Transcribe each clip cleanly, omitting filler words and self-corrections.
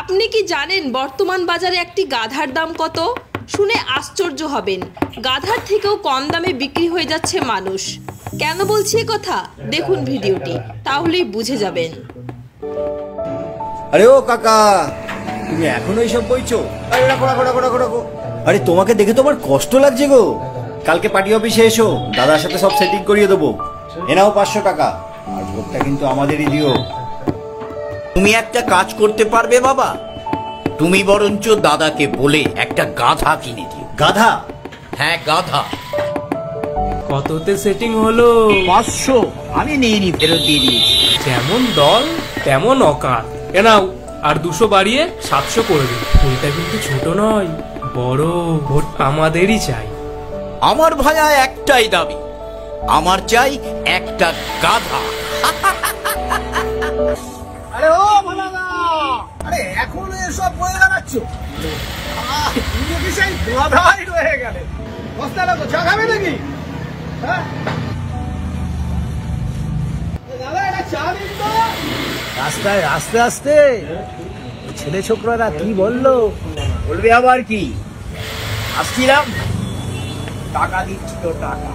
আপনি কি জানেন বর্তমান বাজারে একটি গাধার দাম কত? শুনে আশ্চর্য হবেন, গাধার থেকেও কম দামে বিক্রি হয়ে যাচ্ছে মানুষ। কেন বলছি এ কথা? দেখুন ভিডিওটি, তাহলেই বুঝে যাবেন। আরে ও কাকা, তুমি এখনো এইসব বইছো? আরে রাখো রাখো রাখো রাখো রাখো। আরে তোমাকে দেখে তো আমার কষ্ট লাগছে গো। কালকে পার্টি অফিসে এসো, দাদার সাথে সব সেটিং করিয়ে দেবো। এ নাও 500 টাকা, আর ভোটটা কিন্তু আমাদেরই দিও। তুমি একটা কাজ করতে পারবে বাবা? তুমি বরঞ্চ দাদাকে বলে একটা গাধা কিনে দিও। গাধা? হ্যাঁ গাধা। কততে সেটিং হলো? 500 আমি নিইনি, ফেরত দিয়ে দিয়েছি। যেমন দল তেমন অকাল। এ নাও আর 200 বাড়িয়ে 700 করে দিন। ভুলটা কিন্তু ছোট নয়, বড়। ভোট আমাদেরই চাই। আমার ভাইয়া একটাই দাবি, আমার চাই একটা গাধা। আরে ও ভালাদা, আরে এখন এসব বয়ে বেড়াচ্ছ? তুমি কি সেই গাধাই রয়ে গেলে? বস্তা লাগো, চা খাবে নাকি? হ্যাঁ দাদা, একটা চা দিন তো। রাস্তায় আস্তে আস্তে ছেলে ছোকরারা কি বললো? বলবে আবার কি? আসছিলাম, টাকা দিচ্ছি তো টাকা।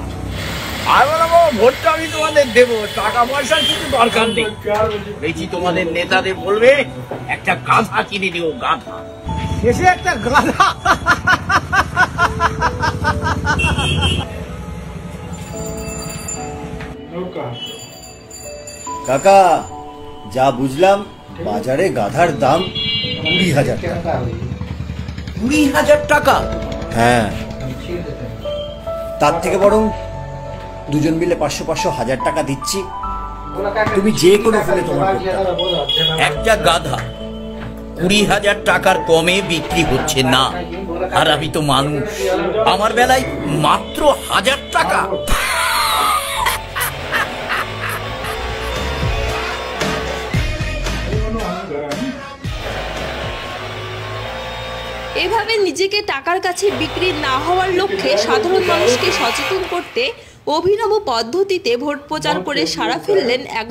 আর বলবো ভোটটা আমি তোমাদের দেবো, টাকা পয়সার কিছু দরকার নেই। দেখি তোমাদের নেতাদের বলবে একটা গাধা কিনে দিও, গাধা। শেষে একটা গাধা? কাকা, যা বুঝলাম বাজারে গাধার দাম 20,000 টাকা। 20,000 টাকা? হ্যাঁ, তার থেকে বরং দুজন মিলে 500 1000 টাকা দিচ্ছি, তুমি যে কোনো ফোনে তোমার একটা গাধা 20,000 টাকার কমে বিক্রি হচ্ছে না। আর আমি তো মানুষ, আমার বেলায় মাত্র 1000 টাকা। এভাবে নিজেকে টাকার কাছে বিক্রি না হওয়ার লক্ষ্যে সাধারণ মানুষকে সচেতন করতে অভিনব পদ্ধতিতে ভোট প্রচার করে সাড়া ফেললেন এক